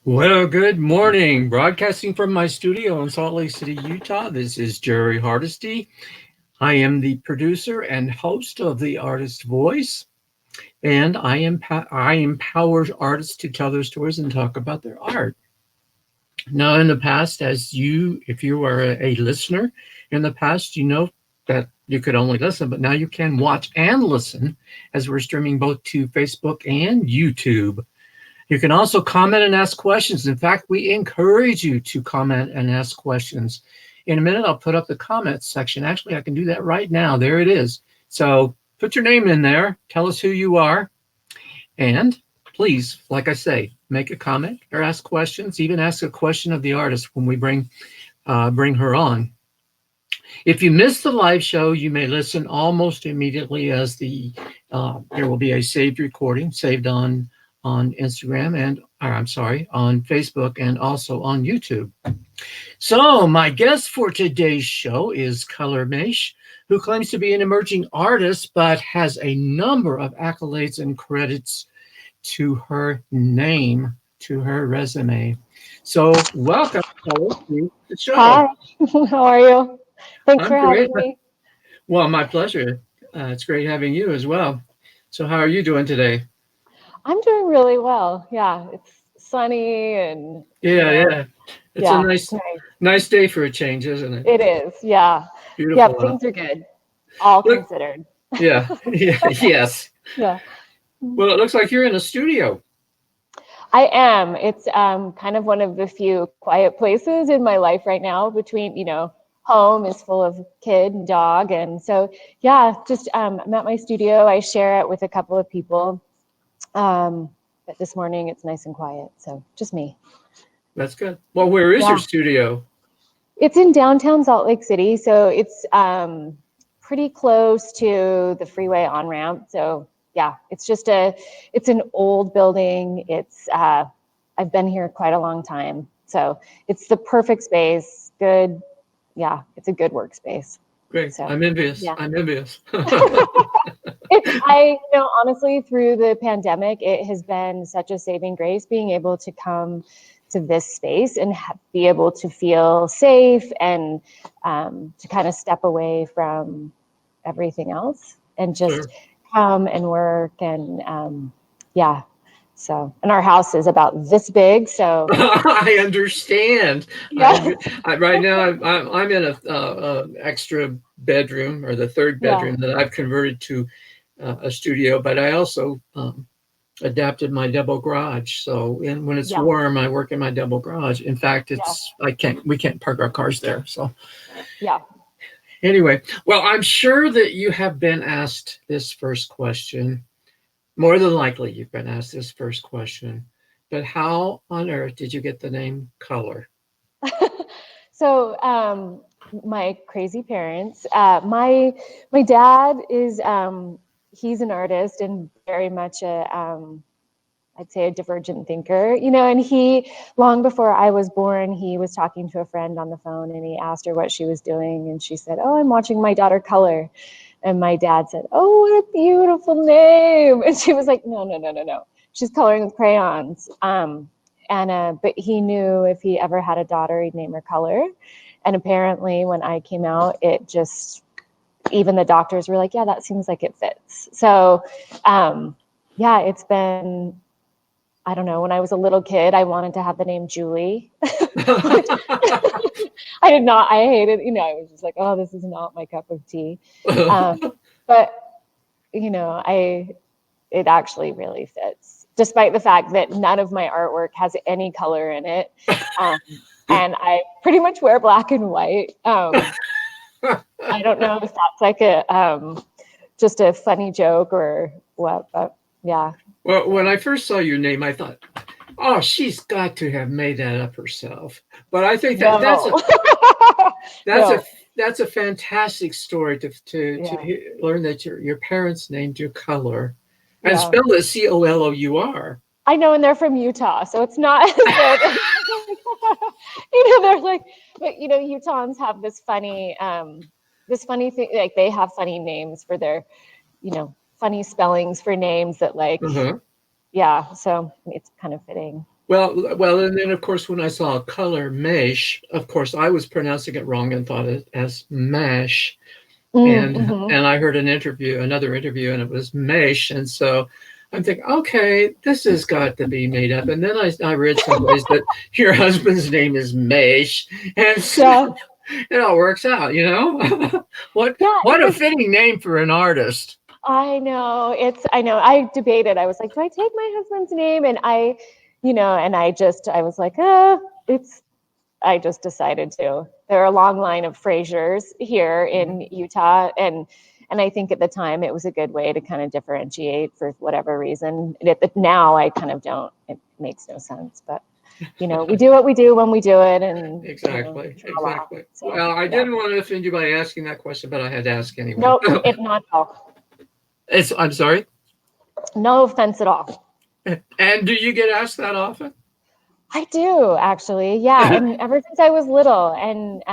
Well, good morning. Broadcasting from my studio in Salt Lake City, Utah. This is Jerry Hardesty. I am the producer and host of The Artist Voice, and I empower artists to tell their stories and talk about their art. Now, in the past, if you are a listener, in the past, you know that you could only listen, but now you can watch and listen as we're streaming both to Facebook and YouTube. You can also comment and ask questions. In fact, we encourage you to comment and ask questions. In a minute, I'll put up the comments section. Actually, I can do that right now. There it is. So put your name in there. Tell us who you are. And please, like I say, make a comment or ask questions. Even ask a question of the artist when we bring her on. If you missed the live show, you may listen almost immediately as there will be a saved recording saved on Instagram on Facebook and also on YouTube. So my guest for today's show is Color Maisch, who claims to be an emerging artist, but has a number of accolades and credits to her name, to her resume. So welcome, Color, to the show. Hi, how are you? Thanks I'm for great. having me. Well, my pleasure. It's great having you as well. So how are you doing today? I'm doing really well. Yeah, it's sunny and Yeah, yeah. It's a yeah, it's nice, nice. nice day for a change, isn't it? It is. Yeah. Yeah, Beautiful, huh? things are good, all Look, considered. yeah, yeah, yes. Yeah. Well, it looks like you're in a studio. I am. It's kind of one of the few quiet places in my life right now between, home is full of kid and dog. And so, yeah, just I'm at my studio. I share it with a couple of people. But this morning it's nice and quiet. So just me. That's good. Well, where is your Yeah. studio? It's in downtown Salt Lake City, so it's pretty close to the freeway on ramp. So yeah, it's an old building. I've been here quite a long time, so it's the perfect space. Good, yeah, it's a good workspace. Great. So I'm envious. yeah, I'm envious. honestly, through the pandemic, it has been such a saving grace being able to come to this space and be able to feel safe and to kind of step away from everything else and just Sure. come and work. And yeah, so, and our house is about this big. So I understand. yeah, Right now. I'm in a extra bedroom or the third yeah, bedroom that I've converted to a studio, but I also adapted my double garage. So when it's yeah, warm, I work in my double garage. In fact, yeah, we can't park our cars there. So yeah. anyway, well, I'm sure that you have been asked this first question. More than likely, you've been asked this first question. But how on earth did you get the name Color? So my crazy parents. My dad is he's an artist and very much I'd say a divergent thinker, and he, long before I was born, he was talking to a friend on the phone and he asked her what she was doing. And she said, "Oh, I'm watching my daughter color." And my dad said, "Oh, what a beautiful name." And she was like, "No, no, no, no, no. She's coloring with crayons." But he knew if he ever had a daughter, he'd name her Color. And apparently when I came out, even the doctors were like, "Yeah, that seems like it fits." So, yeah, it's been, I don't know, when I was a little kid, I wanted to have the name Julie. I did not, I hated, I was just like, oh, this is not my cup of tea. But, it actually really fits, despite the fact that none of my artwork has any color in it. Um, and I pretty much wear black and white. I don't know if that's like just a funny joke or what, but yeah. Well, when So, I first saw your name, I thought, "Oh, she's got to have made that up herself." But I think that no, that's a no, that's a fantastic story yeah, learn that your parents named you Color and yeah. spelled it Color. I know, and they're from Utah, so it's not as if they're like, but Utahns have this funny thing, like they have funny names for their, funny spellings for names that like, Uh-huh. yeah. So it's kind of fitting. Well, and then of course when I saw color Maisch, of course I was pronouncing it wrong and thought it as mash. Mm-hmm. And I heard another interview, and it was Maisch, and so I'm thinking, okay, this has got to be made up. And then I read someplace that your husband's name is Maisch, and so Yeah. it all works out, you know. what Yeah, what a fitting name for an artist. I know. I know. I debated. I was like, do I take my husband's name? And I was like, I just decided to. There are a long line of Frasers here in Utah, and I think at the time it was a good way to kind of differentiate for whatever reason. Now I kind of don't. It makes no sense, but we do what we do when we do it, and Exactly, voila. exactly. So Well, I yeah. didn't want to offend you by asking that question, but I had to ask anyway. No, if not at all. I'm sorry. No offense at all. And do you get asked that often? I do actually, yeah, and ever since I was little, and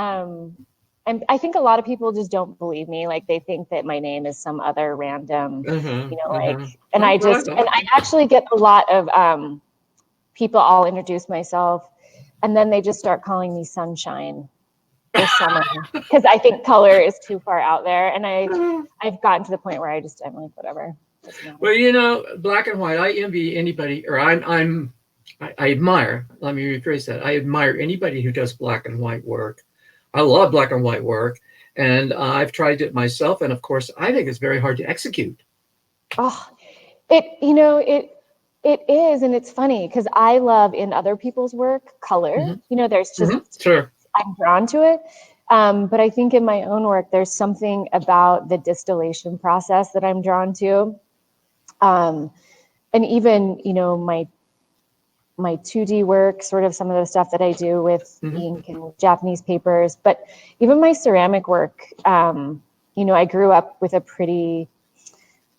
I think a lot of people just don't believe me. Like they think that my name is some other random, Uh-huh, like, uh-huh. and Well, right and on. I actually get a lot of people. I'll introduce myself, and then they just start calling me Sunshine or Summer because I think color is too far out there, and I've gotten to the point where I'm like whatever, doesn't matter. Well, black and white. I envy anybody, or I admire. Let me rephrase that. I admire anybody who does black and white work. I love black and white work, and I've tried it myself. And of course, I think it's very hard to execute. Oh, it is, and it's funny because I love in other people's work color. Hmm. There's Hmm. just Sure. I'm drawn to it. But I think in my own work, there's something about the distillation process that I'm drawn to. Um, and even, my 2D work, sort of some of the stuff that I do with Hmm. ink and Japanese papers, but even my ceramic work, I grew up with a pretty,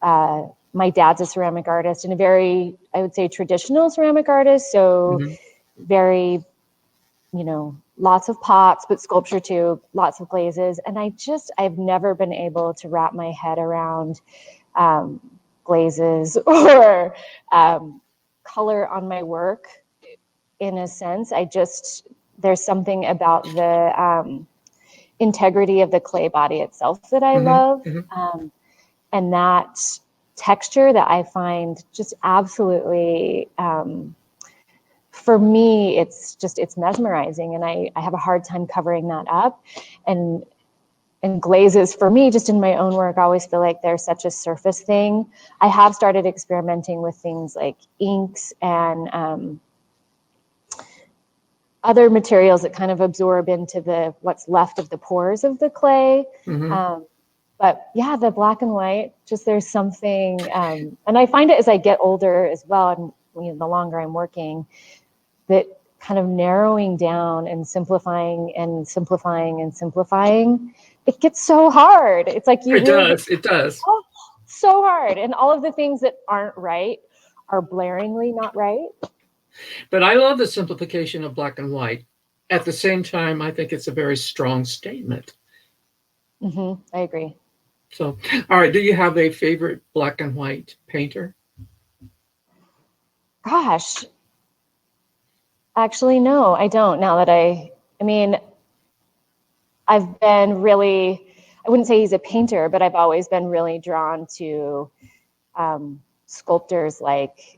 my dad's a ceramic artist and a very, I would say, traditional ceramic artist. So Hmm. very, lots of pots, but sculpture too, lots of glazes. And I've never been able to wrap my head around um, glazes or color on my work in a sense. There's something about the integrity of the clay body itself that I Hmm. love. Hmm. And that texture that I find just absolutely, for me, it's mesmerizing. And I have a hard time covering that up. And and glazes for me, just in my own work, I always feel like they're such a surface thing. I have started experimenting with things like inks and other materials that kind of absorb into what's left of the pores of the clay. Hmm. Um, but yeah, the black and white, just there's something, and I find it as I get older as well, and the longer I'm working, that kind of narrowing down and simplifying and simplifying and simplifying, it gets so hard. It's like you It really get does. It does. so hard, and all of the things that aren't right are blaringly not right. But I love the simplification of black and white. At the same time, I think it's a very strong statement. I agree. So, all right, do you have a favorite black and white painter? Gosh, actually, no, I don't. Now that I mean, I've been really, I wouldn't say he's a painter, but I've always been really drawn to sculptors like,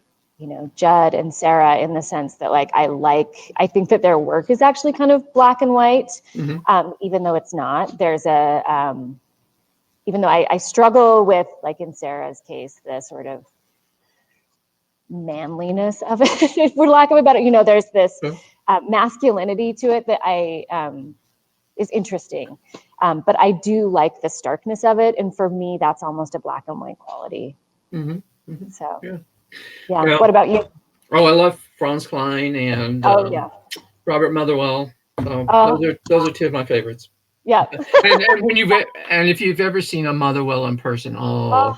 Judd and Sarah, in the sense that I think that their work is actually kind of black and white, Hmm. even though it's not. Even though I struggle with, like in Sarah's case, the sort of manliness of it, for lack of a better, there's this masculinity to it that is interesting. But I do like the starkness of it. And for me, that's almost a black and white quality. Hmm. Hmm. So, Yeah. yeah. What Well, about you? oh, I love Franz Klein and Oh, yeah. Robert Motherwell. Oh, Those are two of my favorites. yeah. And if you've ever seen a Motherwell in person, Oh, oh,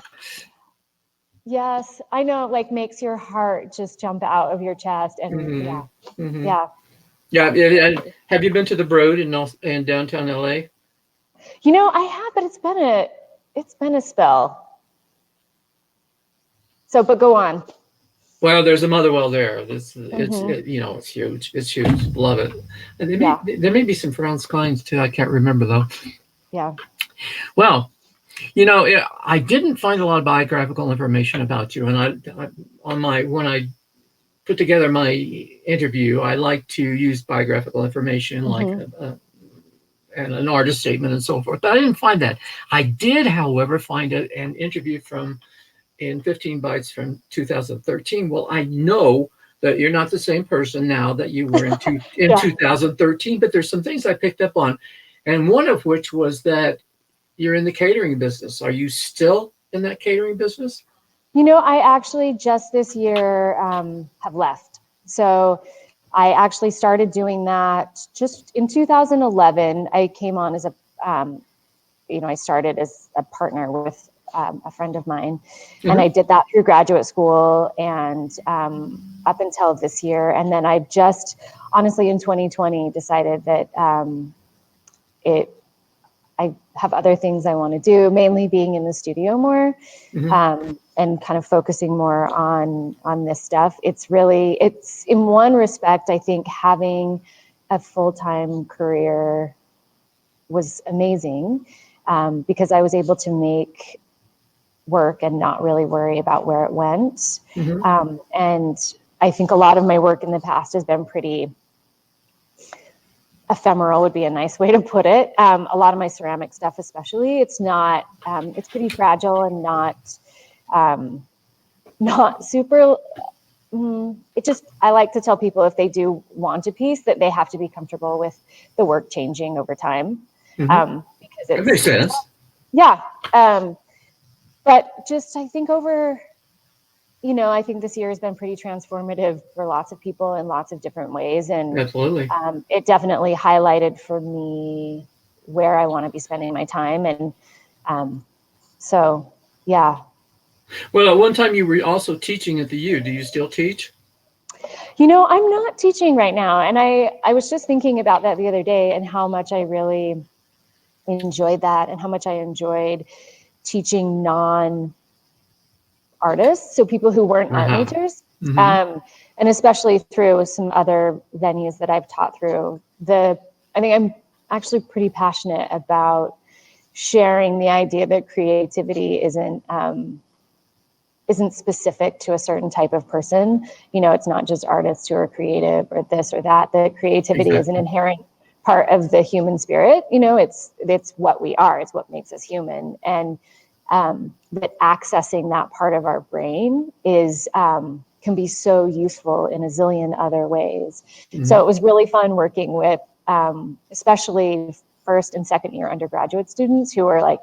yes. I know, like makes your heart just jump out of your chest. And hmm, yeah, hmm, yeah, yeah. And absolutely. have you been to the Broad in downtown LA? I have, but it's been a spell. So, but go on. Well, there's a Motherwell there. Hmm. It's huge. It's huge. Love it. And Yeah, there may be some Franz Kleins too. I can't remember though. yeah. Well, I didn't find a lot of biographical information about you, and I on my when I put together my interview, I like to use biographical information like Hmm. and an artist statement and so forth. But I didn't find that. I did, however, find an interview from in 15 Bytes from 2013. Well, I know that you're not the same person now that you were in Yeah. 2013, but there's some things I picked up on, and one of which was that you're in the catering business. Are you still in that catering business? I actually just this year have left. So I actually started doing that just in 2011. I came on as I started as a partner with a friend of mine, and Mm-hmm. I did that through graduate school and up until this year. And then I just, honestly, in 2020, decided that it I have other things I want to do, mainly being in the studio more, Mm-hmm. and kind of focusing more on this stuff. It's in one respect, I think having a full-time career was amazing, because I was able to make work and not really worry about where it went. Mm-hmm. And I think a lot of my work in the past has been pretty ephemeral, would be a nice way to put it. A lot of my ceramic stuff, especially, it's pretty fragile and um, not super. I like to tell people if they do want a piece that they have to be comfortable with the work changing over time, Mm-hmm. because That makes sense. yeah. Um, but just I think this year has been pretty transformative for lots of people in lots of different ways. And Absolutely. it definitely highlighted for me where I want to be spending my time. And um, so, yeah. Well, at one time you were also teaching at the U. Do you still teach? I'm not teaching right now. And I was just thinking about that the other day and how much I really enjoyed that and how much I enjoyed teaching non artists, so people who weren't art Uh-huh. majors, Mm-hmm. um, and especially through some other venues that I've taught through. I think I'm actually pretty passionate about sharing the idea that creativity isn't specific to a certain type of person. It's not just artists who are creative or this or that. That creativity is an Exactly. inherent part of the human spirit. It's what we are. It's what makes us human. And that accessing that part of our brain can be so useful in a zillion other ways. So Mm-hmm. it was really fun working with, especially first and second year undergraduate students who are like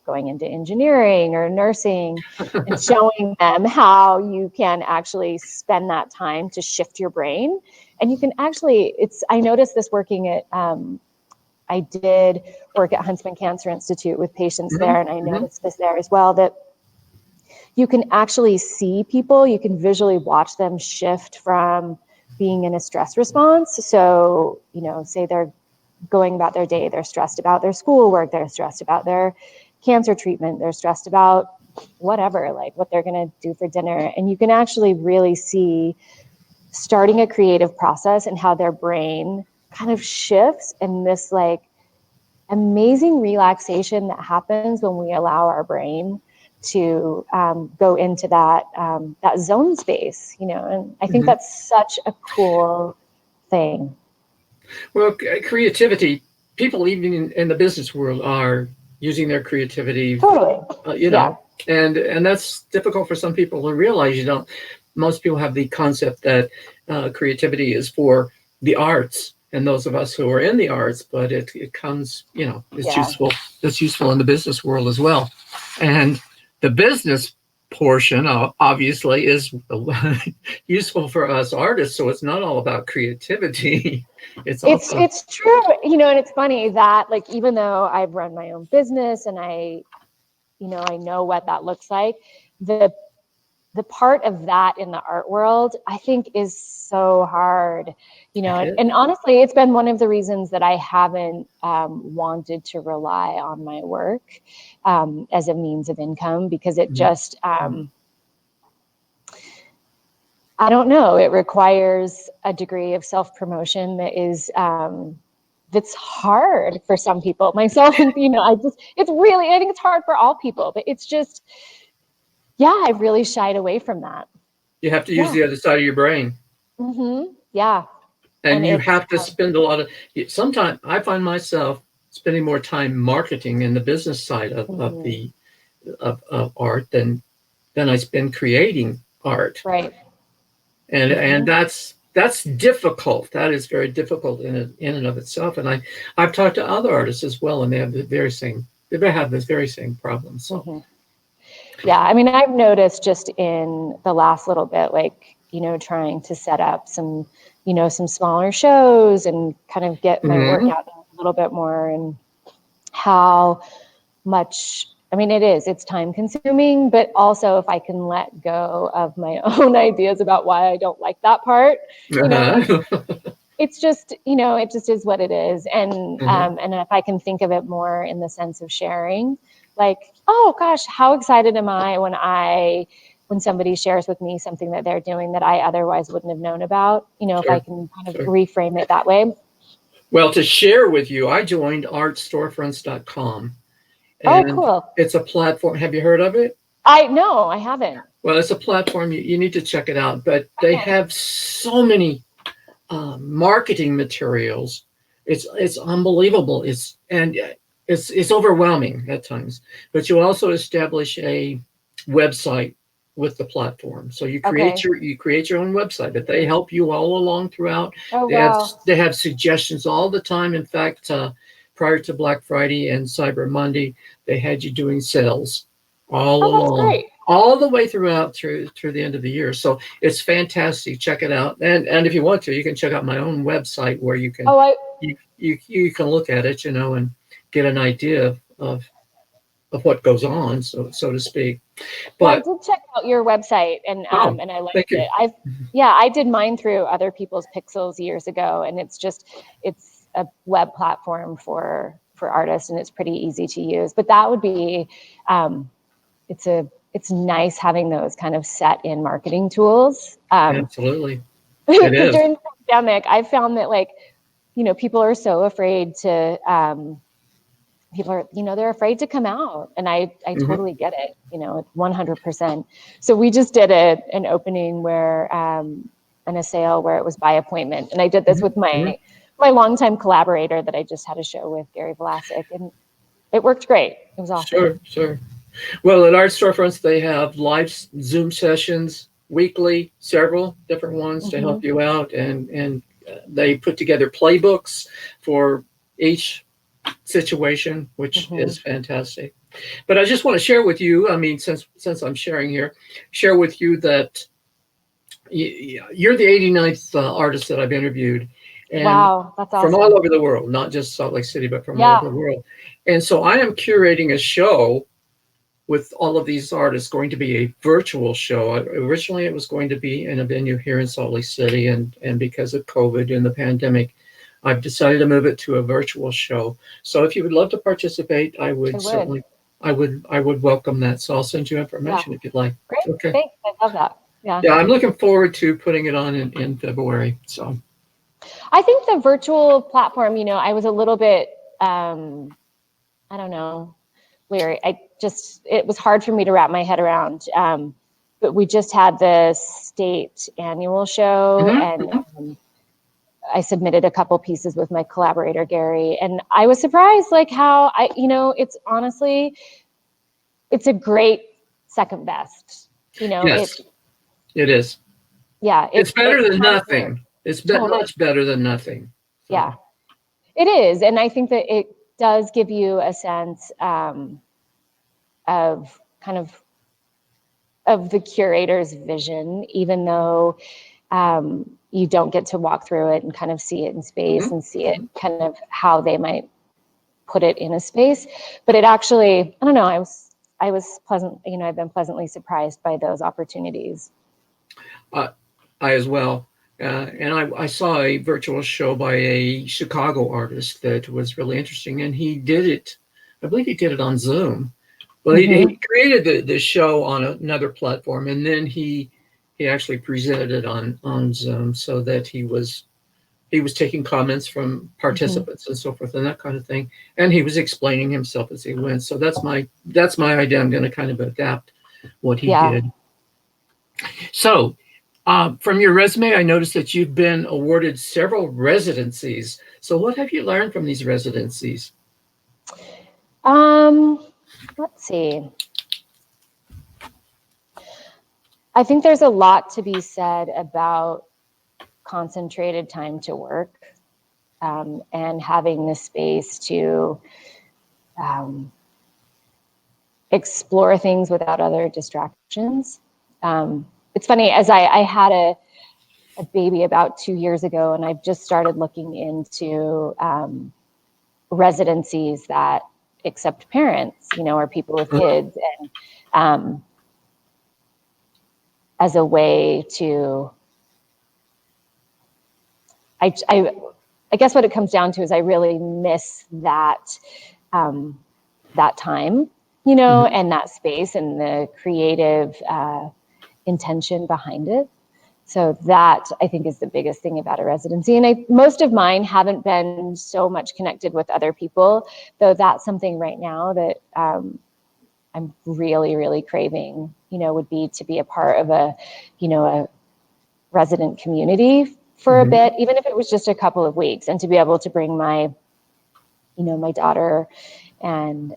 going into engineering or nursing, and showing them how you can actually spend that time to shift your brain. And you can actually, I noticed this working at, I did work at Huntsman Cancer Institute with patients Mm-hmm. there, and I Mm-hmm. noticed this there as well, that you can actually see people, you can visually watch them shift from being in a stress response. So, say they're going about their day, they're stressed about their schoolwork, they're stressed about their cancer treatment, they're stressed about whatever, like what they're going to do for dinner. And you can actually really see starting a creative process and how their brain kind of shifts, and this like amazing relaxation that happens when we allow our brain to go into that zone space, and I think Mm-hmm. that's such a cool thing. Well, creativity, people even in the business world are using their creativity, Totally. uh, you Yeah. know, and that's difficult for some people to realize. You don't. Most people have the concept that creativity is for the arts and those of us who are in the arts, but it comes, it's Yeah. useful. It's useful in the business world as well, and the business portion obviously is useful for us artists. So it's not all about creativity. It's It's also it's true, and it's funny that, like, even though I've run my own business and I know what that looks like, the the part of that in the art world, I think, is so hard, and honestly, it's been one of the reasons that I haven't wanted to rely on my work as a means of income, because it just I don't know. It requires a degree of self-promotion that is that's hard for some people. Myself, and it's really, I think it's hard for all people, but it's just, yeah, I really shied away from that. You have to use Yeah. the other side of your brain. Yeah. And you it's have to spend a lot of, sometimes I find myself spending more time marketing in the business side of art than I spend creating art. right. And that's difficult. That is very difficult in and of itself. And I've talked to other artists as well, and they have they have this very same problem. So Yeah, I mean, I've noticed just in the last little bit, like, trying to set up some, some smaller shows and kind of get my work out a little bit more, and how much, I mean, it's time consuming, but also if I can let go of my own ideas about why I don't like that part, it's just, it just is what it is. And if I can think of it more in the sense of sharing, like, oh gosh, how excited am I when somebody shares with me something that they're doing that I otherwise wouldn't have known about, if I can kind of reframe it that way. Well, to share with you, I joined artstorefronts.com. And cool. It's a platform. Have you heard of it? No, I haven't. Well, it's a platform. You need to check it out. But they have so many marketing materials. It's unbelievable. It's overwhelming at times. But you also establish a website with the platform. So you create your own website, but they help you all along throughout. They have suggestions all the time. In fact, prior to Black Friday and Cyber Monday, they had you doing sales all along, all the way through the end of the year. So it's fantastic. Check it out. And if you want to, you can check out my own website where you can you can look at it, and get an idea of what goes on, so to speak. But I did check out your website, and I liked it. I did mine through other people's Pixels years ago, and it's a web platform for artists, and it's pretty easy to use. But that would be, it's nice having those kind of set in marketing tools. Absolutely, it is. During the pandemic, I found that people are so afraid to. People are, they're afraid to come out, and I totally get it, 100%. So we just did an opening where, and a sale where it was by appointment, and I did this with my longtime collaborator that I just had a show with, Gary Vlasic, and it worked great. It was awesome. Sure. Well, at Art Storefronts, they have live Zoom sessions weekly, several different ones to help you out, and they put together playbooks for each situation, which is fantastic. But I just want to share with you, I mean, since I'm sharing here, share with you that you're the 89th artist that I've interviewed. And wow, that's awesome. From all over the world, not just Salt Lake City, but from all over the world. And so I am curating a show with all of these artists, going to be a virtual show. Originally, it was going to be in a venue here in Salt Lake City, and because of COVID and the pandemic, I've decided to move it to a virtual show. So if you would love to participate, I would certainly, I would welcome that. So I'll send you information if you'd like. Great. Okay. Thanks. I love that. Yeah, I'm looking forward to putting it on in February. So I think the virtual platform, I was a little bit, I don't know, Larry, it was hard for me to wrap my head around. But we just had the state annual show, and I submitted a couple pieces with my collaborator, Gary, and I was surprised how it's honestly, it's a great second best, Yes, it is. Yeah. It's better than nothing. It's much better than nothing. So. Yeah, it is. And I think that it does give you a sense of kind of the curator's vision, even though you don't get to walk through it and kind of see it in space and see it kind of how they might put it in a space. But it actually, I don't know, I was pleasant, I've been pleasantly surprised by those opportunities. I as well. And I saw a virtual show by a Chicago artist that was really interesting, and he did it, I believe he did it on Zoom. Well, he created the show on another platform, and then he he actually presented it on Zoom so that he was taking comments from Hmm. participants and so forth and that kind of thing, and he was explaining himself as he went. So that's my idea. I'm going to kind of adapt what he Yeah. did. So, from your resume, I noticed that you've been awarded several residencies. So, what have you learned from these residencies? Um, let's see. I think there's a lot to be said about concentrated time to work, and having the space to um, explore things without other distractions. It's funny, as I had a baby about 2 years ago, and I've just started looking into residencies that accept parents, or people with kids, and um, as a way to, I guess what it comes down to is I really miss um, that time, Mhm. and that space and the creative intention behind it. So that, I think, is the biggest thing about a residency. And most of mine haven't been so much connected with other people, though that's something right now that I'm really, really craving, would be to be a part of a resident community for a Mhm. bit, even if it was just a couple of weeks, and to be able to bring my daughter and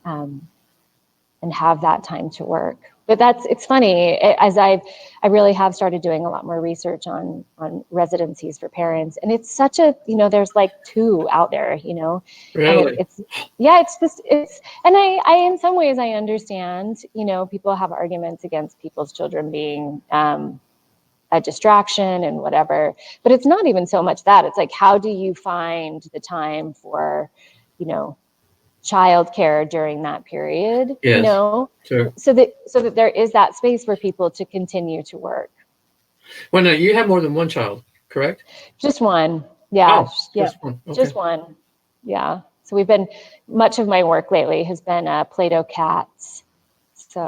and have that time to work. But it's funny, as I really have started doing a lot more research on residencies for parents, and it's such a, there's like two out there, and Really? it's yeah, and I in some ways I understand, people have arguments against people's children being a distraction and whatever, but it's not even so much that. It's like, how do you find the time for, you know childcare during that period, Yes. Sure. so that there is that space for people to continue to work. Well, now you have more than one child, correct? Just one. Yeah. Oh, Yep. just one. Okay. Just one. Yeah. So we've been, much of my work lately has been Play-Doh cats. So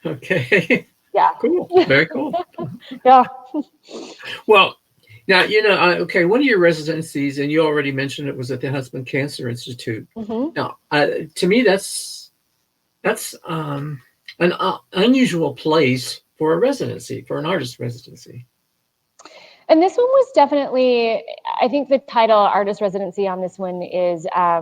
Okay. yeah. Cool. Very cool. Yeah. Well, now okay. One of your residencies, and you already mentioned it, was at the Huntsman Cancer Institute. Hmm. Now, to me, that's an unusual place for a residency, for an artist residency. And this one was definitely, I think the title artist residency on this one is, I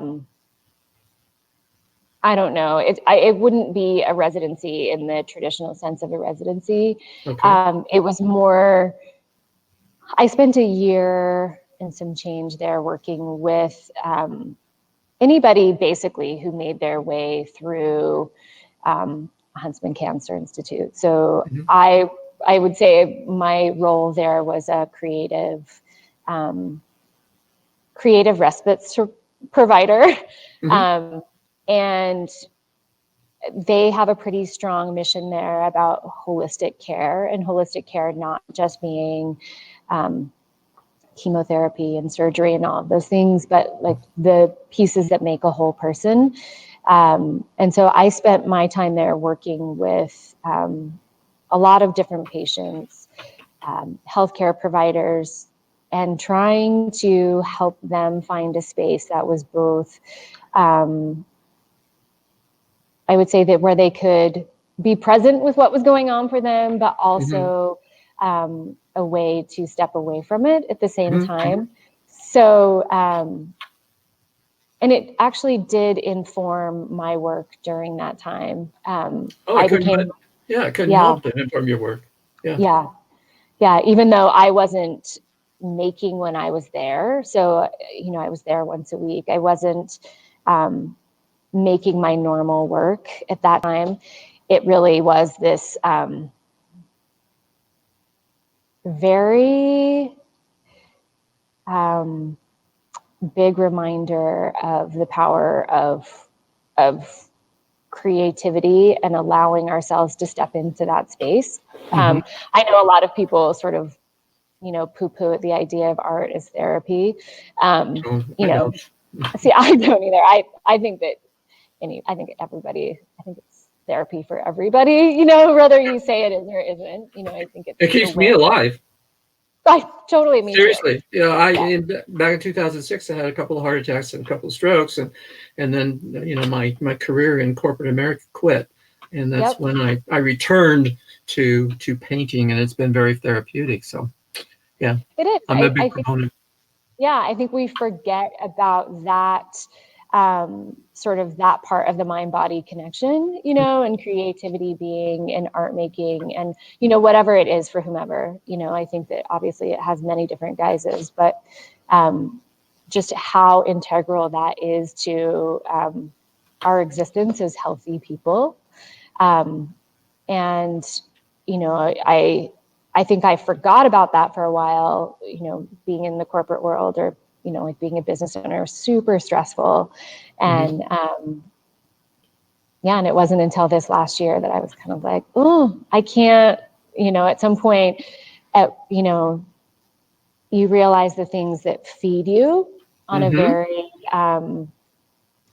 don't know. It wouldn't be a residency in the traditional sense of a residency. Okay. It was more, I spent a year and some change there working with anybody basically who made their way through Huntsman Cancer Institute. So Hmm. I would say my role there was a um, creative respite provider, Hmm. um, and they have a pretty strong mission there about holistic care, and holistic care not just being um, chemotherapy and surgery and all of those things, but like the pieces that make a whole person. And so I spent my time there working with a lot of different patients, healthcare providers, and trying to help them find a space that was both, um, I would say, that where they could be present with what was going on for them, but Hmm. also a way to step away from it at the same Hmm. time. So, and it actually did inform my work during that time. Oh, I I couldn't. became, Yeah, I couldn't yeah, help but inform your work. Yeah. yeah, yeah, even though I wasn't making when I was there. So, I was there once a week. I wasn't um, making my normal work at that time. It really was this very um, big reminder of the power of creativity and allowing ourselves to step into that space. Hmm. I know a lot of people sort of, poo-poo at the idea of art as therapy. Um, Oh, you I know, don't. See, I don't either. I think that I think everybody, I think it's therapy for everybody, you know, whether you say it is or isn't. You know, I think it's It the keeps me way. alive. I totally, me too. Seriously, back in 2006, I had a couple of heart attacks and a couple of strokes, and then my career in corporate America quit, and that's Yep. when I returned to painting, and it's been very therapeutic. So yeah, It is. I'm a big I think, proponent. yeah, I think we forget about that, sort of that part of the mind body connection, you know, and creativity being and art making and, you know, whatever it is for whomever, you know. I think that obviously it has many different guises, but just how integral that is to our existence as healthy people. And, you know, I think I forgot about that for a while, you know, being in the corporate world, or, you know, like being a business owner, super stressful. Mhm. And yeah, and it wasn't until this last year that I was kind of like, oh, I can't, you know, at some point, you know, you realize the things that feed you on a Mhm. very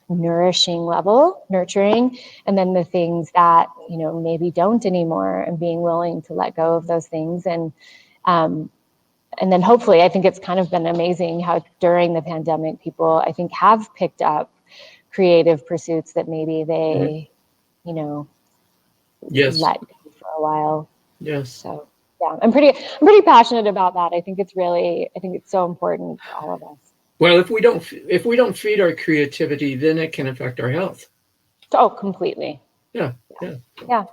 nourishing level, nurturing, and then the things that, you know, maybe don't anymore, and being willing to let go of those things. And then hopefully, I think it's kind of been amazing how during the pandemic, people, I think, have picked up creative pursuits that maybe Mhm. they, you know, Yes. let go for a while. Yes. So yeah, I'm pretty passionate about that. I think it's so important for all of us. Well, if we don't feed our creativity, then it can affect our health. Oh, completely. Yeah. Yeah. Yeah.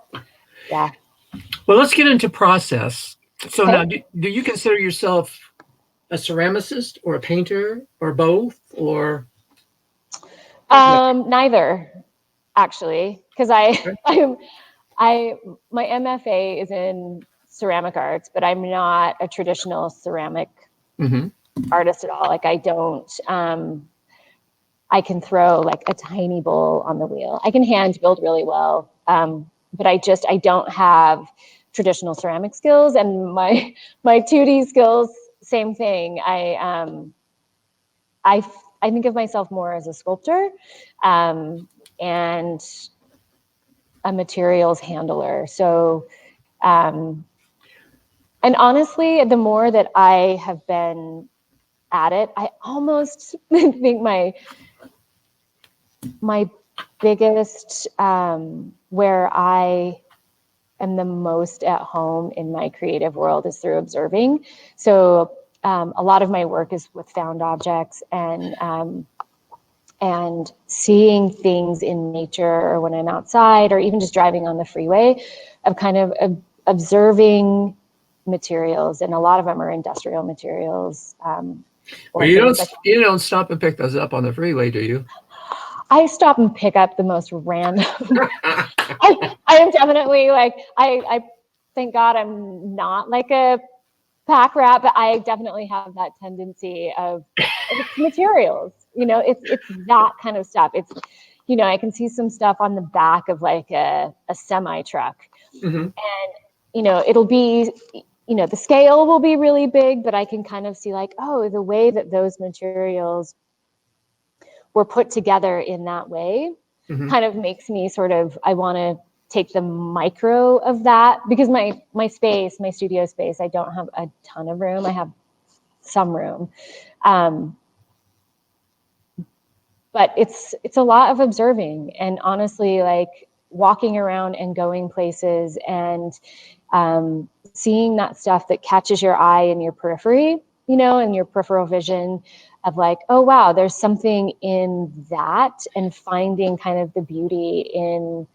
Yeah. Well, let's get into process. So now, Okay. do you consider yourself a ceramicist or a painter or both or what? Neither, actually, because Okay. I my MFA is in ceramic arts, but I'm not a traditional ceramic Mm-hmm. artist at all. Like I don't. I can throw like a tiny bowl on the wheel. I can hand build really well, but I don't have traditional ceramic skills, and my 2D skills, same thing. I I think of myself more as a sculptor, and a materials handler. So, um, and honestly, the more that I have been at it, I almost think my biggest, where I am the most at home in my creative world is through observing. So a lot of my work is with found objects, and seeing things in nature, or when I'm outside, or even just driving on the freeway, of kind of observing materials, and a lot of them are industrial materials, Well, or things like you don't stop and pick those up on the freeway, do you? I stop and pick up the most random. I am definitely like I thank God I'm not like a pack rat, but I definitely have that tendency of it's materials. You know, it's that kind of stuff. It's, you know, I can see some stuff on the back of like a semi truck, Mm-hmm. and you know, it'll be, you know, the scale will be really big, but I can kind of see like, oh, the way that those materials were put together in that way Mm-hmm. kind of makes me sort of, I want to take the micro of that, because my space, my studio space, I don't have a ton of room. I have some room. Um, but it's a lot of observing, and honestly, like walking around and going places, and seeing that stuff that catches your eye in your periphery, you know, in your peripheral vision, of like, oh wow, there's something in that, and finding kind of the beauty in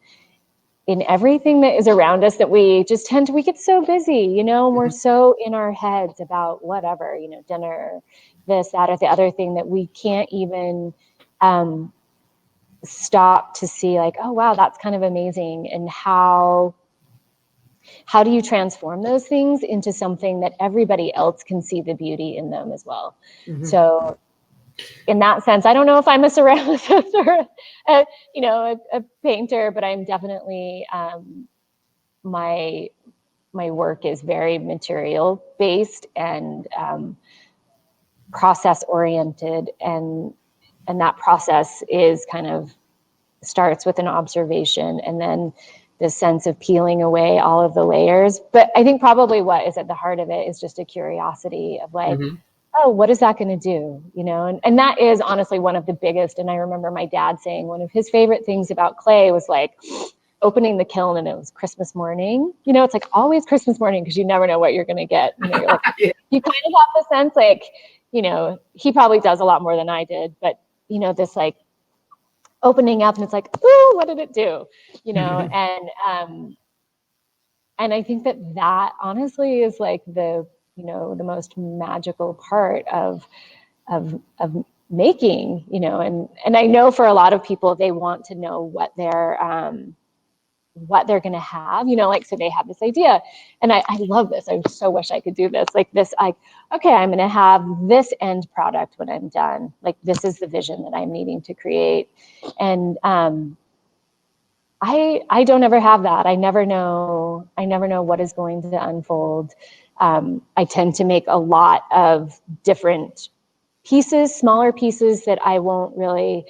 everything that is around us, that we just tend to, we get so busy, you know, and we're so in our heads about whatever, you know, dinner, this, that, or the other thing, that we can't even um, stop to see like, oh wow, that's kind of amazing. And how do you transform those things into something that everybody else can see the beauty in them as well? Mm-hmm. So in that sense, I don't know if I'm a ceramicist or you know, a painter, but I'm definitely my my work is very material based, and process oriented, and that process is kind of starts with an observation and then this sense of peeling away all of the layers. But I think probably what is at the heart of it is just a curiosity of like, Hmm. oh, what is that going to do? You know, and that is honestly one of the biggest. And I remember my dad saying one of his favorite things about clay was like opening the kiln and it was Christmas morning. You know, it's like always Christmas morning because you never know what you're going to get. You know, you're like, Yeah. you kind of have the sense like, you know, he probably does a lot more than I did, but you know, this like opening up and it's like, ooh, what did it do? You know, and I think that that honestly is like the, you know, the most magical part of making, you know, and I know for a lot of people they want to know what they're going to have, you know, like, so they have this idea and I love this. I so wish I could do this. Like this, okay, I'm going to have this end product when I'm done. Like, this is the vision that I'm needing to create. And, I don't ever have that. I never know what is going to unfold. I tend to make a lot of different pieces, smaller pieces that I won't really,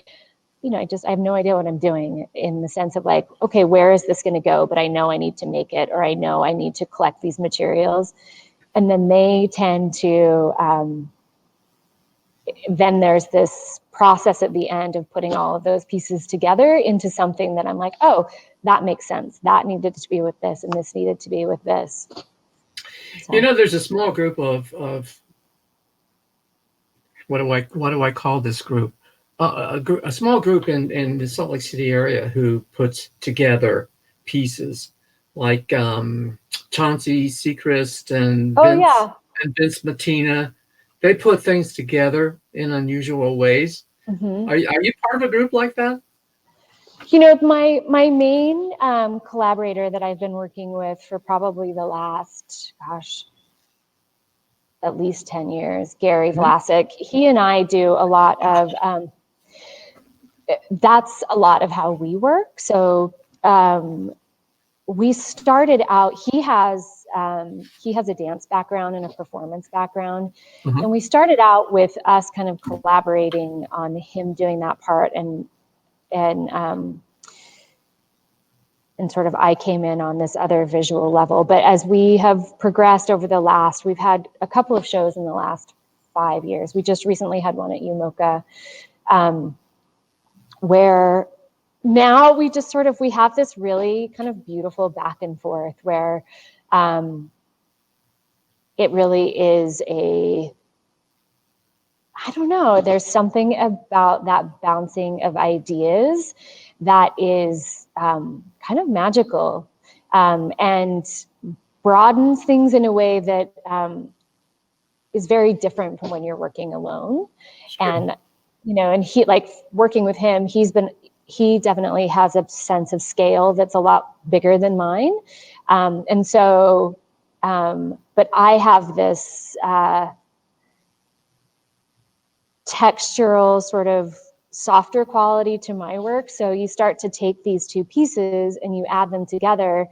you know, I have no idea what I'm doing in the sense of like, okay, where is this going to go? But I know I need to make it, or I know I need to collect these materials. And then they tend to, then there's this process at the end of putting all of those pieces together into something that I'm like, oh, that makes sense. That needed to be with this, and this needed to be with this. You So. know, there's a small group of what do I call this group? A small group in the Salt Lake City area who puts together pieces like Chauncey Seacrest Oh yeah. and Vince Matina. They put things together in unusual ways. Mm-hmm. Are you part of a group like that? You know, my main collaborator that I've been working with for probably the last, gosh, at least 10 years, Gary Mhm. Vlasic, he and I do a lot of, that's a lot of how we work. So we started out, he has a dance background and a performance background. Mhm. And we started out with us kind of collaborating on him doing that part and and sort of I came in on this other visual level. But as we have progressed over we've had a couple of shows in the last 5 years. We just recently had one at UMOCA, where now we just sort of, we have this really kind of beautiful back and forth where it really is I don't know, there's something about that bouncing of ideas that is kind of magical, and broadens things in a way that is very different from when you're working alone. Sure. And, you know, and he, like, working with him, he definitely has a sense of scale that's a lot bigger than mine. And so, but I have this textural sort of softer quality to my work. So you start to take these two pieces and you add them together.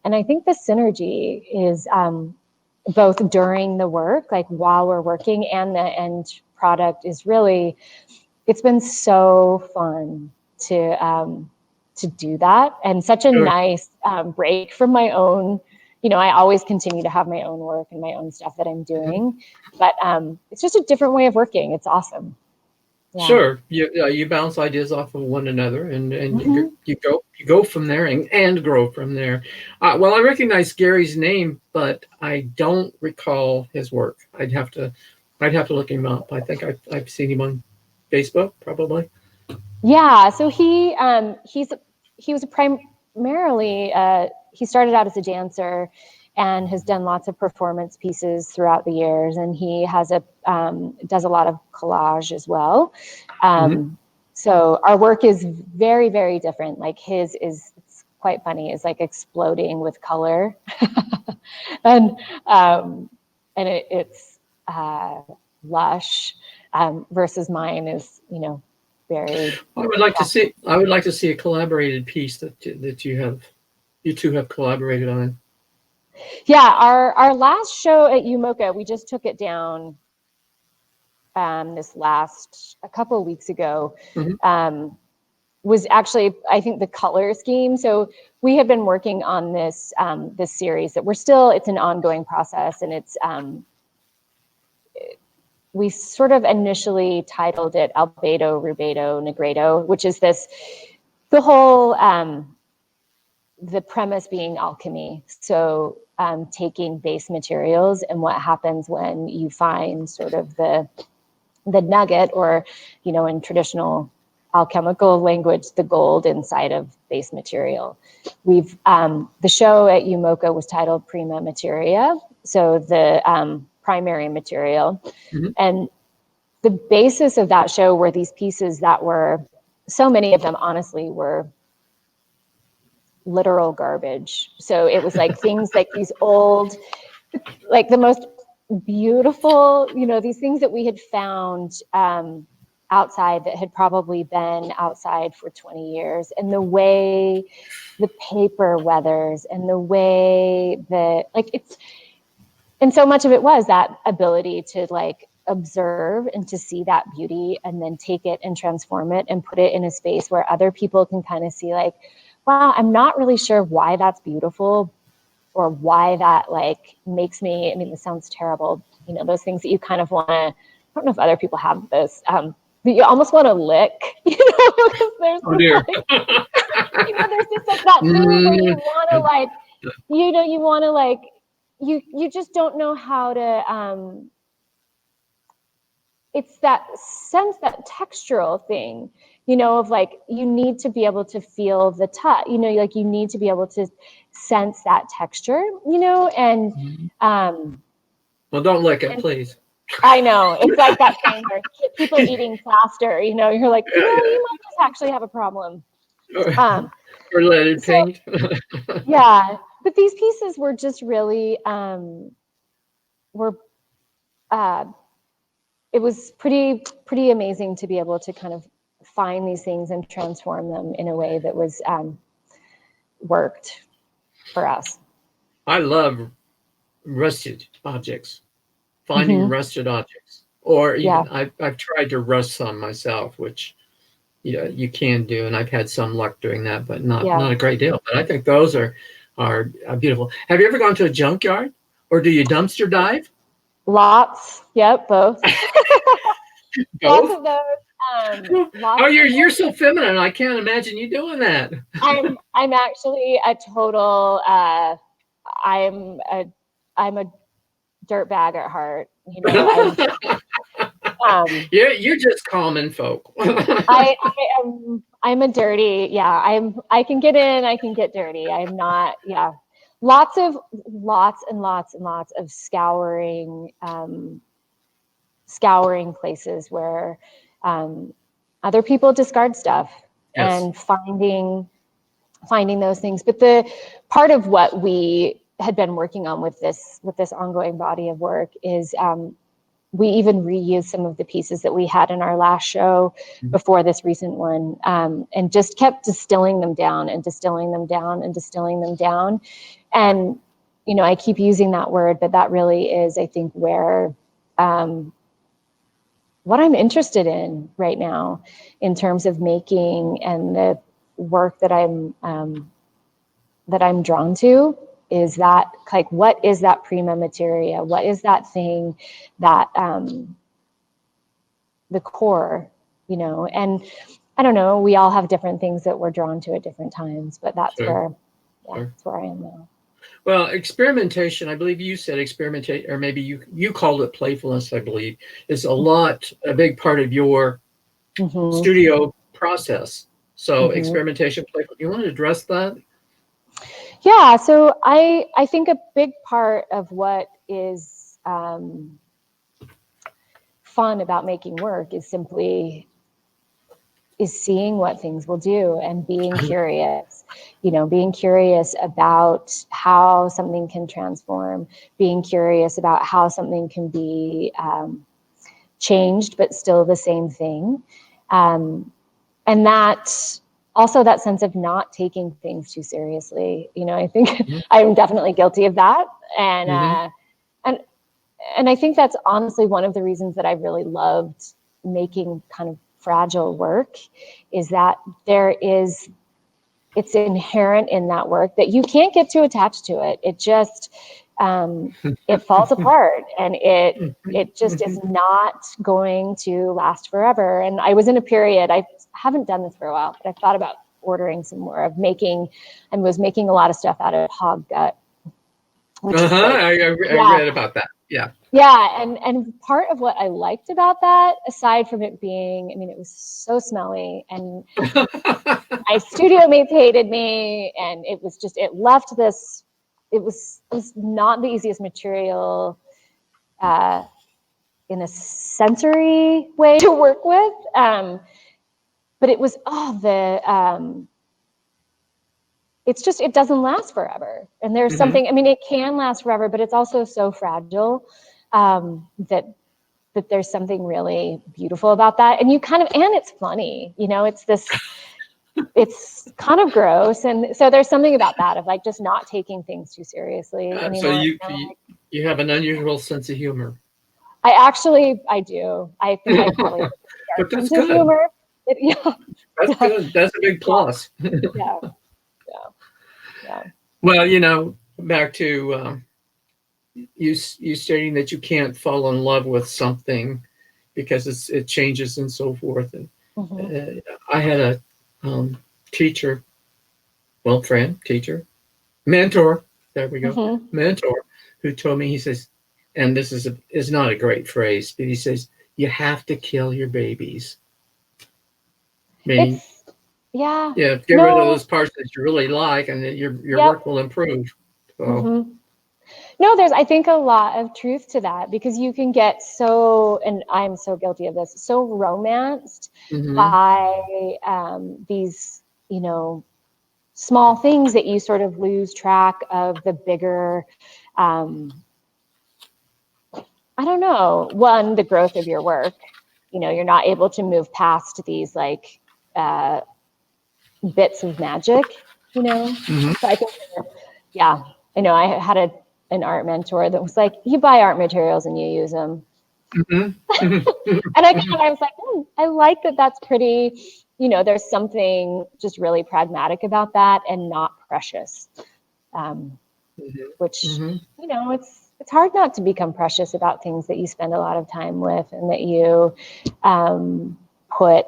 And I think the synergy is both during the work, like while we're working, and the end product is really, it's been so fun to do that, and such a Sure. nice break from my own, you know, I always continue to have my own work and my own stuff that I'm Mhm. doing, but it's just a different way of working. It's awesome. Yeah. Sure. You bounce ideas off of one another, and Mm-hmm. you go from there and grow from there. Well, I recognize Gary's name, but I don't recall his work. I'd have to look him up. I think I've seen him on Facebook, probably. Yeah, so he was primarily he started out as a dancer and has done lots of performance pieces throughout the years, and he has a does a lot of collage as well. Hmm. So our work is very, very different. Like his is, it's quite funny, is like exploding with color, and um, it's lush, versus mine is, you know, very. I would like to see a collaborated piece that you two have collaborated on. Yeah, our last show at UMOCA, we just took it down this last a couple of weeks ago. Hmm. Um, was actually, I think, the color scheme. So we have been working on this this series that it's an ongoing process, and we sort of initially titled it Albedo, Rubedo, Negredo, which is the whole, the premise being alchemy. So taking base materials and what happens when you find sort of the nugget, or, in traditional alchemical language, the gold inside of base material. We've the show at UMOCA was titled Prima Materia, so the primary material. Mhm. And the basis of that show were these pieces that were, so many of them honestly were literal garbage. So it was like things like these old, like the most beautiful, these things that we had found outside that had probably been outside for 20 years. And the way the paper weathers, and the way that, like, and so much of it was that ability to like observe and to see that beauty, and then take it and transform it and put it in a space where other people can kind of see, like, wow, I'm not really sure why that's beautiful, or why that like makes me, I mean, this sounds terrible, those things that you kind of want to, I don't know if other people have this, but you almost want to lick, because there's Oh this, dear. like, there's just like that thing where you want to like, you want to like, you just don't know how to, it's that sense, that textural thing, of like, you need to be able to feel the touch, like you need to be able to sense that texture, and Well, don't lick it, please. I know, it's like that thing where people eating plaster, you're like, Yeah, you might just actually have a problem. yeah. Um, Or leaded so paint. yeah, but these pieces were just really, were, uh, it was pretty amazing to be able to kind of find these things and transform them in a way that was worked for us. I love rusted objects, finding Mm-hmm. rusted objects, or Yeah, even I've tried to rust some myself, which you can do, and I've had some luck doing that, but yeah, not a great deal. But I think those are beautiful. Have you ever gone to a junkyard, or do you dumpster dive? lots. Yep, both. Lots Both. of those. Oh, Lots. you're so feminine. I can't imagine you doing that. I'm actually a total. I'm a I'm a dirtbag at heart. You're just common folk. I'm a dirty, yeah, I can get in, I can get dirty. I'm not, yeah. Lots and lots of scouring places where other people discard stuff, Yes. and finding those things. But the part of what we had been working on with this ongoing body of work is we even reused some of the pieces that we had in our last show before this recent one, and just kept distilling them down and distilling them down and distilling them down. And, I keep using that word, but that really is, I think, where what I'm interested in right now in terms of making, and the work that I'm drawn to, is that, like, what is that prima materia? What is that thing that the core, and I don't know, we all have different things that we're drawn to at different times, but that's Sure. where, yeah, Sure. that's where I am now. Well, experimentation, I believe you said experimentation, or maybe you called it playfulness, I believe, is a big part of your Mm-hmm. studio process. So Mm-hmm. experimentation, playful. You want to address that? Yeah, so I think a big part of what is fun about making work is simply seeing what things will do, and being curious, being curious about how something can transform, being curious about how something can be changed but still the same thing, and that also, that sense of not taking things too seriously. I think Mhm. I'm definitely guilty of that, and Mhm. and I think that's honestly one of the reasons that I really loved making kind of fragile work is that it's inherent in that work that you can't get too attached to it. It just, it falls apart, and it just is not going to last forever. And I was in a period, I haven't done this for a while, but I thought about ordering some more of was making a lot of stuff out of hog gut. Which is like, I read about that. Yeah. Yeah. And part of what I liked about that, aside from it being, I mean, it was so smelly, and my studio mates hated me, and it left this, it was not the easiest material in a sensory way to work with. But it was, it doesn't last forever. And there's something, I mean, it can last forever, but it's also so fragile that there's something really beautiful about that. And and it's funny, it's kind of gross. And so there's something about that, of like just not taking things too seriously anymore. So you have an unusual sense of humor. I do. I think I probably but that's good. Humor. That's good. That's a big plus. Yeah. Well, back to you stating that you can't fall in love with something because it changes and so forth. And I had a teacher, mentor. There we go, mentor, who told me, he says, and this is not a great phrase, but he says, you have to kill your babies. Meaning, get rid of those parts that you really like, and your work will improve. So. No, there's, I think, a lot of truth to that, because you can get so, and I'm so guilty of this, so romanced by these, small things that you sort of lose track of the bigger, I don't know, one, the growth of your work. You're not able to move past these like bits of magic, So I think, I know I had an art mentor that was like, you buy art materials and you use them. And I was like, I like that. That's pretty, there's something just really pragmatic about that, and not precious, which, it's hard not to become precious about things that you spend a lot of time with, and that you put,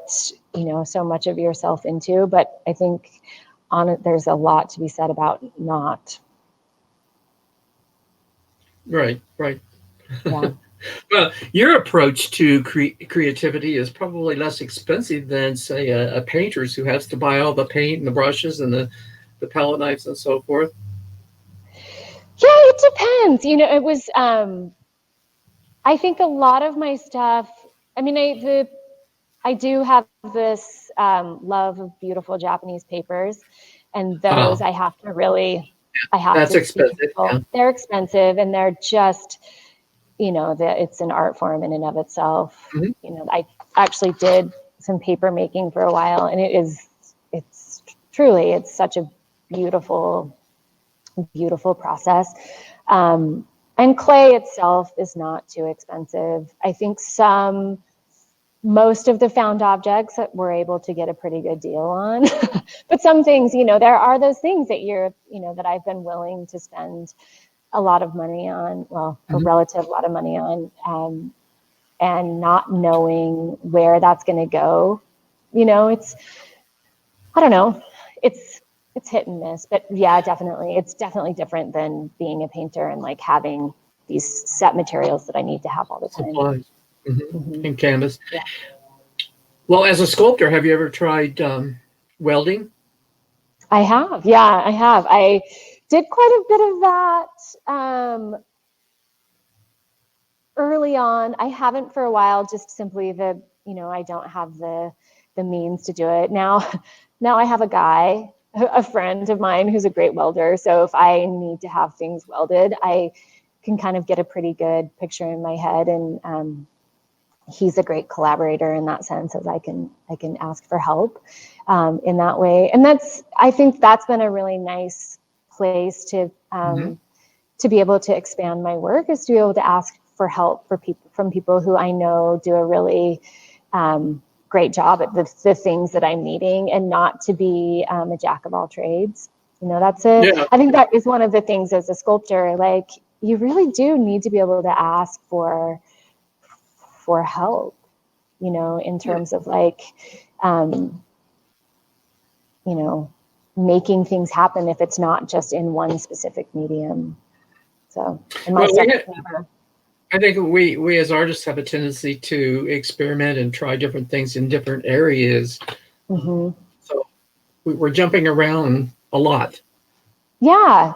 so much of yourself into. But I think there's a lot to be said about not. Right. Yeah. Well, your approach to creativity is probably less expensive than, say, a painter's, who has to buy all the paint and the brushes and the palette knives and so forth. Yeah, it depends. It was, I think a lot of my stuff, I mean, I do have this love of beautiful Japanese papers, and those I have to really, that's expensive. Yeah. They're expensive, and they're just, it's an art form in and of itself. I actually did some paper making for a while, and it's truly such a beautiful process. And clay itself is not too expensive. I think most of the found objects that we're able to get a pretty good deal on, but some things, there are those things that that I've been willing to spend a lot of money on, a relative lot of money on, and not knowing where that's going to go. I don't know, it's hit and miss, but yeah, definitely. It's definitely different than being a painter and like having these set materials that I need to have all the time. Supplies. And canvas. Yeah. Well, as a sculptor, have you ever tried welding? I have. Yeah, I have. I did quite a bit of that early on. I haven't for a while, just simply I don't have the means to do it. Now I have a friend of mine who's a great welder. So if I need to have things welded, I can kind of get a pretty good picture in my head, and he's a great collaborator in that sense, as I can ask for help in that way. And I think that's been a really nice place to be able to expand my work, is to be able to ask for help from people who I know do a really great job at the things that I'm needing, and not to be a jack of all trades. You know, I think that is one of the things as a sculptor, like you really do need to be able to ask for help, you know, in terms of like, you know, making things happen if it's not just in one specific medium. So, and my stuff is never. I think we as artists have a tendency to experiment and try different things in different areas. Mm-hmm. So we're jumping around a lot. Yeah.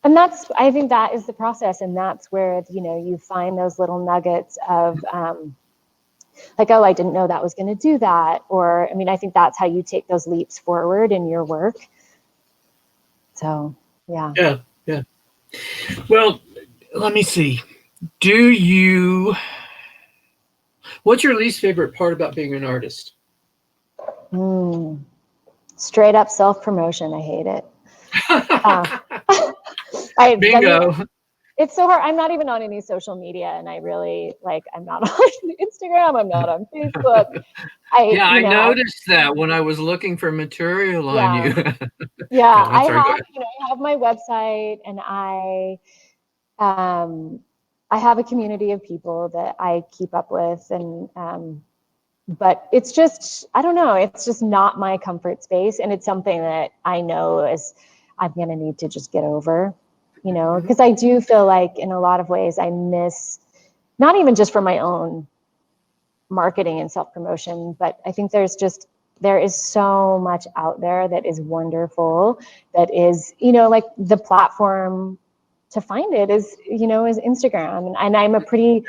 And I think that is the process. And that's where, you know, you find those little nuggets of like, oh, I didn't know that was going to do that. Or, I mean, I think that's how you take those leaps forward in your work. So, yeah. Yeah. Yeah. Well, let me see. What's your least favorite part about being an artist? Straight up self-promotion. I hate it. Bingo. It's so hard. I'm not even on any social media, and I really I'm not on Instagram. I'm not on Facebook. I noticed that when I was looking for material on you. Yeah, I have my website, and I have a community of people that I keep up with, and but it's just, I don't know, it's just not my comfort space, and it's something that I know I'm going to need to just get over, you know, because I do feel like in a lot of ways I miss, not even just for my own marketing and self-promotion, but I think there is so much out there that is wonderful, that is, you know, like the platform to find it is, you know, is Instagram. And I'm a pretty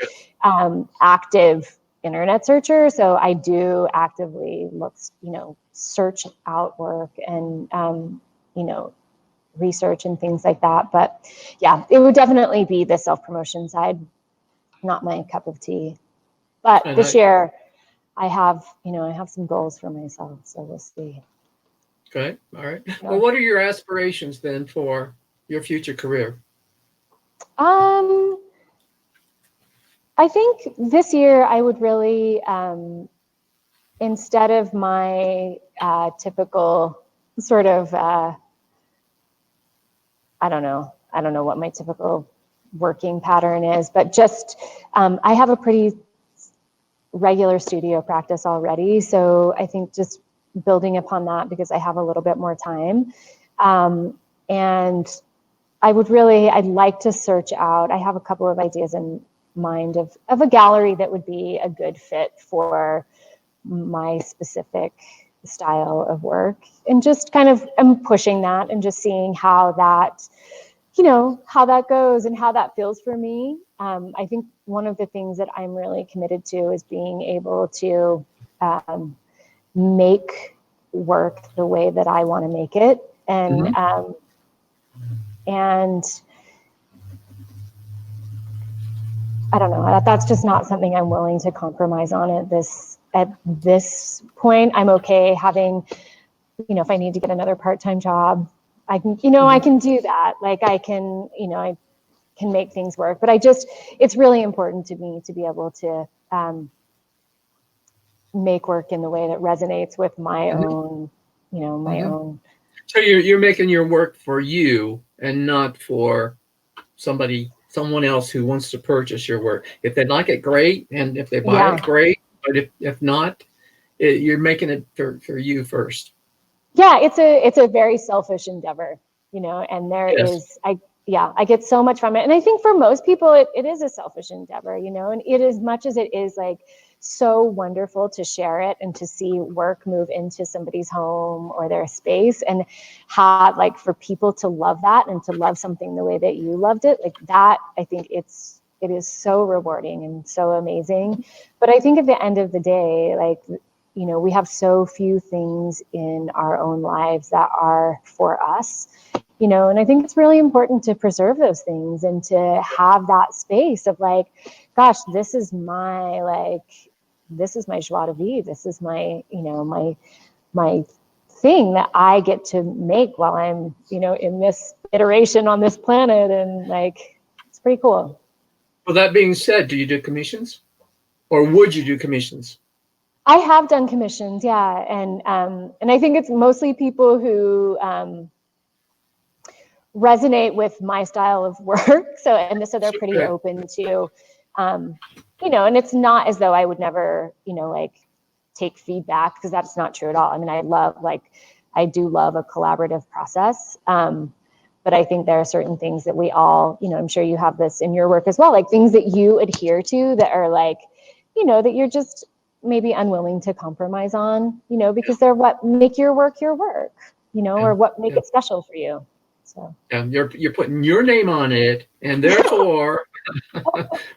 active internet searcher. So I do actively look, you know, search out work and, you know, research and things like that. But yeah, it would definitely be the self-promotion side, not my cup of tea. But this year I have some goals for myself. So we'll see. Okay. All right. Yeah. Well, what are your aspirations then for your future career? I think this year I would really, instead of my typical sort of, I don't know what my typical working pattern is, but just I have a pretty regular studio practice already. So I think just building upon that, because I have a little bit more time. And I'd like to search out, I have a couple of ideas in mind of a gallery that would be a good fit for my specific style of work, and just kind of am pushing that and just seeing how that, you know, how that goes and how that feels for me. I think one of the things that I'm really committed to is being able to make work the way that I want to make it. And, and I don't know, that's just not something I'm willing to compromise on at this point. I'm okay having, you know, if I need to get another part-time job, I can, you know, I can do that. Like I can, you know, I can make things work, but it's really important to me to be able to make work in the way that resonates with my own, you know, my own. So you're making your work for you and not for someone else who wants to purchase your work. If they like it, great, and if they buy it, great. But if not, you're making it for you first. Yeah, it's a very selfish endeavor, you know, and I get so much from it. And I think for most people, it is a selfish endeavor, you know, and it, as much as it is like so wonderful to share it and to see work move into somebody's home or their space, and have, like, for people to love that and to love something the way that you loved it, like that, I think it is so rewarding and so amazing. But I think at the end of the day, like, you know, we have so few things in our own lives that are for us, you know, and I think it's really important to preserve those things and to have that space of like, gosh, this is my joie de vivre. This is my, you know, my thing that I get to make while I'm, you know, in this iteration on this planet. And like, it's pretty cool. Well, that being said, do you do commissions, or would you do commissions? I have done commissions, yeah, and I think it's mostly people who resonate with my style of work. So they're pretty Okay. open to, and it's not as though I would never, like take feedback, because that's not true at all. I mean, I do love a collaborative process. But I think there are certain things that we all, I'm sure you have this in your work as well, like things that you adhere to that are like, that you're just maybe unwilling to compromise on, because they're what make your work, Yeah. or what make Yeah. it special for you. So Yeah. You're putting your name on it, and therefore,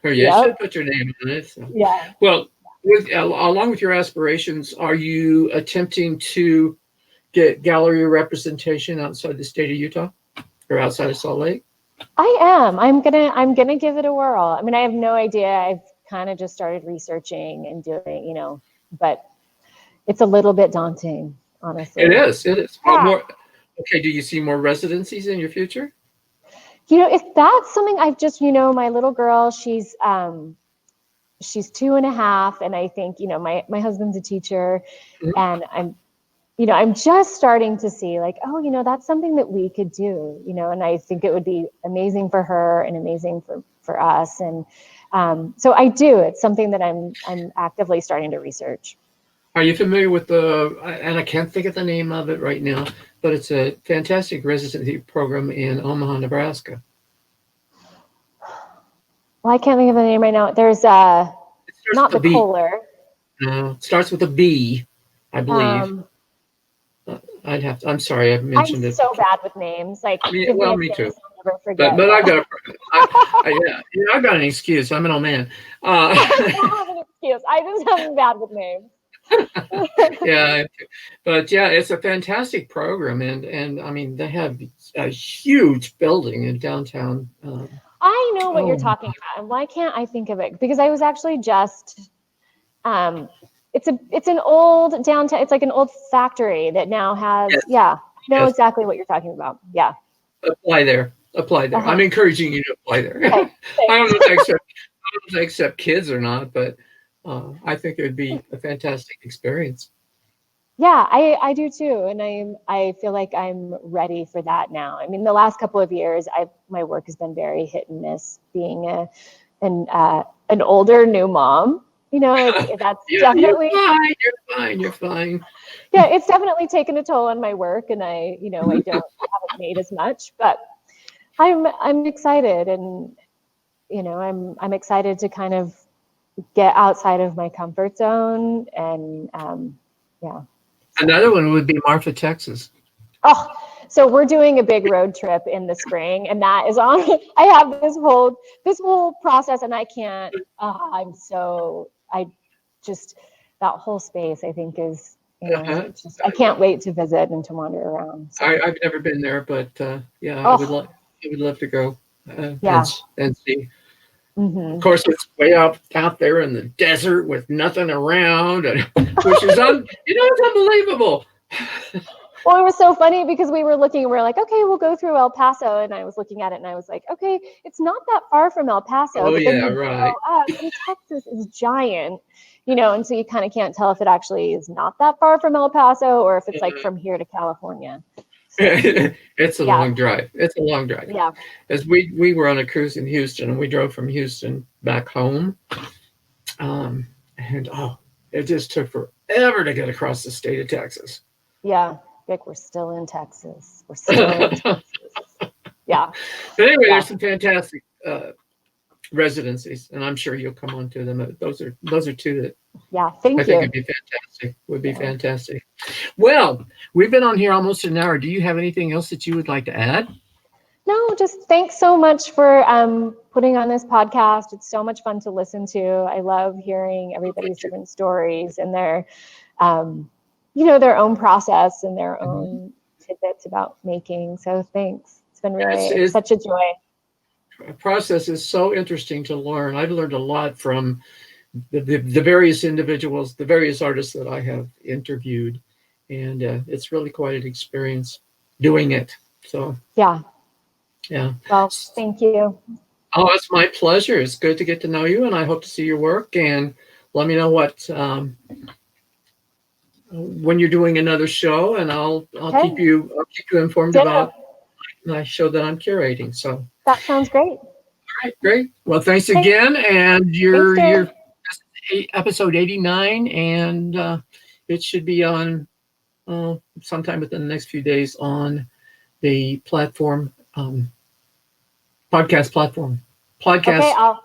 or you yeah, should put your name on it. So. yeah. Well, along with your aspirations, are you attempting to get gallery representation outside the state of Utah or outside of Salt Lake? I am. I'm gonna give it a whirl. I mean, I have no idea. I've kind of just started researching and doing, but it's a little bit daunting, It honestly. is. It is. Well, Yeah. more. Okay. Do you see more residencies in your future? If that's something I've just, my little girl, she's 2.5, and I think, my husband's a teacher, Mhm. and I'm just starting to see like, oh, that's something that we could do, and I think it would be amazing for her and amazing for us. And so I do. It's something that I'm actively starting to research. Are you familiar with and I can't think of the name of it right now, but it's a fantastic residency program in Omaha, Nebraska. Well, I can't think of the name right now. There's It starts not with a the B. Kohler. No, it starts with a B, I believe. Um, I'm sorry, I've I'm mentioned it. so bad with names. Like, give me Well, a me too. chance, I'll never But forget. but Yeah. yeah, I've got an excuse. I'm an old man. I don't have an excuse. I just am bad with names. Yeah, but yeah, it's a fantastic program, and I mean they have a huge building in downtown. I know what you're Oh, talking about, and why can't I think of it? Because I was actually just, um, it's an old downtown. It's like an old factory that now has. yes, Yeah, I know yes. exactly what you're talking about. Yeah. Apply there. Apply there. I'm Uh-huh. encouraging you to apply there. Okay. I don't Thanks. know if I accept, I don't know if I accept kids or not, but I think it would be a fantastic experience. Yeah, I do too, and I feel like I'm ready for that now. I mean, the last couple of years, my work has been very hit and miss. Being an older new mom, that's Yeah, you're definitely, fine. You're fine. You're fine. yeah, it's definitely taken a toll on my work, and I haven't made as much, but I'm excited, and I'm excited to kind of get outside of my comfort zone, and yeah. So. Another one would be Marfa, Texas. Oh, so we're doing a big road trip in the spring, and that is on. I have this whole process, and I can't. I just that whole space. I think is Uh-huh. it's just I can't wait to visit and to wander around. So I've never been there, but yeah, oh I would love to go yeah. and see. Of Hmm. course, it's way out there in the desert with nothing around, and which is it's unbelievable. Well, it was so funny because we were looking, we are like, okay, we'll go through El Paso. And I was looking at it and I was like, okay, it's not that far from El Paso. Oh But then yeah, you right. go up and Texas is giant, and so you kind of can't tell if it actually is not that far from El Paso or if it's like from here to California. So It's a yeah, long drive. It's a long drive. yeah, As we were on a cruise in Houston, and we drove from Houston back home, and it just took forever to get across the state of Texas. yeah. Vic, we're still in Texas. We're still in Texas. Yeah, But anyway, yeah, there's some fantastic residencies, and I'm sure you'll come on to them. Those are two that yeah. I Thank think you. would be fantastic. Would be Yeah. fantastic. Well, we've been on here almost an hour. Do you have anything else that you would like to add? No, just thanks so much for putting on this podcast. It's so much fun to listen to. I love hearing everybody's Thank you. different stories and um, their own process and their Mhm. own tidbits about making. So thanks. It's been Yes, really such a joy. process is so interesting to learn. I've learned a lot from the various individuals, the various artists that I have interviewed, and it's really quite an experience doing it. So, Yeah. yeah. Well, thank you. Oh, it's my pleasure. It's good to get to know you, and I hope to see your work. And let me know when you're doing another show, and I'll Okay. keep you informed Ditto. about my show that I'm curating. So, all That sounds great. right, great. Well, thanks Okay. again, and Thanks, your Jerry. episode 89, and it should be on sometime within the next few days on the platform, podcast platform, Okay, podcast.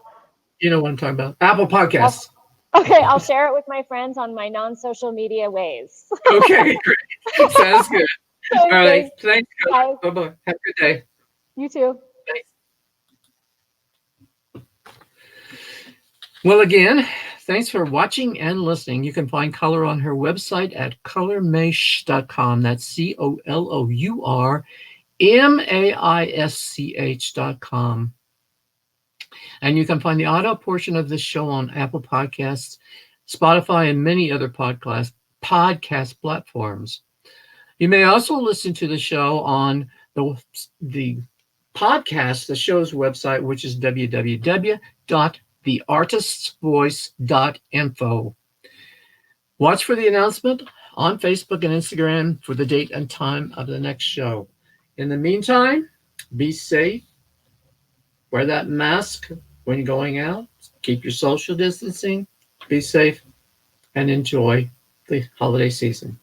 You know what I'm talking about? Apple I'll Podcasts. okay, I'll share it with my friends on my non-social media ways. Okay, great. Sounds good. Okay, All right. thanks. Thanks, Bye. Bye bye. Have a good day. You too. Thanks. Well, again, thanks for watching and listening. You can find Color on her website at colormaisch.com. That's COLOURMAISCH.com. And you can find the audio portion of this show on Apple Podcasts, Spotify, and many other podcast platforms. You may also listen to the show on the podcast, the show's website, which is www.theartistsvoice.info. Watch for the announcement on Facebook and Instagram for the date and time of the next show. In the meantime, be safe, wear that mask when you're going out, keep your social distancing, be safe, and enjoy the holiday season.